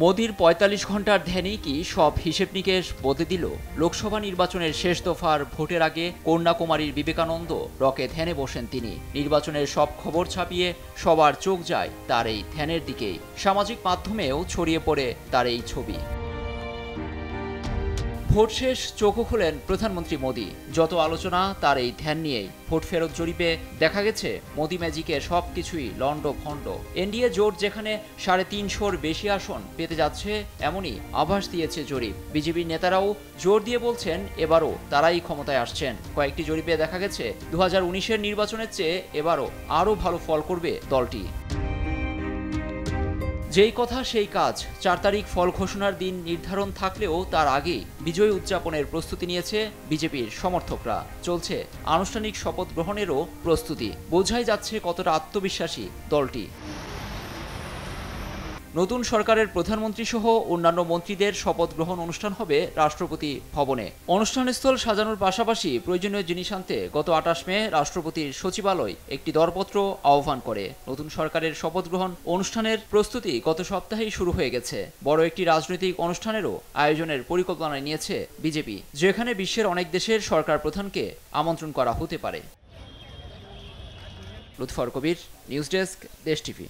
মোদির ৪৫ ঘন্টার ধ্যানেই কি সব হিসেব নিকেশ বদলে দিল? লোকসভা নির্বাচনের শেষ দফার ভোটের আগে কন্যাকুমারীর বিবেকানন্দ রকে ধ্যানে বসেন তিনি। নির্বাচনের সব খবর ছাপিয়ে সবার চোখ যায় তার এই ধ্যানের দিকেই। সামাজিক মাধ্যমেও ছড়িয়ে পড়ে তার এই ছবি। ভোট শেষ, চোখও খুলেন প্রধানমন্ত্রী মোদি। যত আলোচনা তার এই ধ্যান নিয়েই। ভোট ফেরত জরিপে দেখা গেছে মোদি ম্যাজিকের সবকিছুই লন্ডভন্ড। এনডিএ জোট যেখানে ৩৫০-র বেশি আসন পেতে যাচ্ছে, এমনই আভাস দিয়েছে জরিপ। বিজেপির নেতারাও জোর দিয়ে বলছেন এবারও তারাই ক্ষমতায় আসছেন। কয়েকটি জরিপে দেখা গেছে ২০১৯-এর নির্বাচনের চেয়ে এবারও আরও ভালো ফল করবে দলটি। যেই কথা সেই কাজ। ৪ তারিখ ফল ঘোষণার দিন নির্ধারণ থাকলেও তার আগেই বিজয় উদযাপনের প্রস্তুতি নিয়েছে বিজেপির সমর্থকরা। চলছে আনুষ্ঠানিক শপথ গ্রহণেরও প্রস্তুতি। বোঝাই যাচ্ছে কতটা আত্মবিশ্বাসী দলটি। নতুন সরকারের প্রধানমন্ত্রী সহ অন্যান্য মন্ত্রীদের শপথ গ্রহণ অনুষ্ঠান হবে রাষ্ট্রপতি ভবনে। অনুষ্ঠানস্থল সাজানোর পাশাপাশি প্রয়োজনীয় জিনিস আনতে গত ২৮ মে রাষ্ট্রপতির সচিবালয় একটি দরপত্র আহ্বান করে। নতুন সরকারের শপথ গ্রহণ অনুষ্ঠানের প্রস্তুতি গত সপ্তাহেই শুরু হয়ে গেছে। বড় একটি রাজনৈতিক অনুষ্ঠানেরও আয়োজনের পরিকল্পনা নিয়েছে বিজেপি, যেখানে বিশ্বের অনেক দেশের সরকার প্রধানকে আমন্ত্রণ করা হতে পারে। লুৎফর কবির, নিউজ ডেস্ক, দেশ টিভি।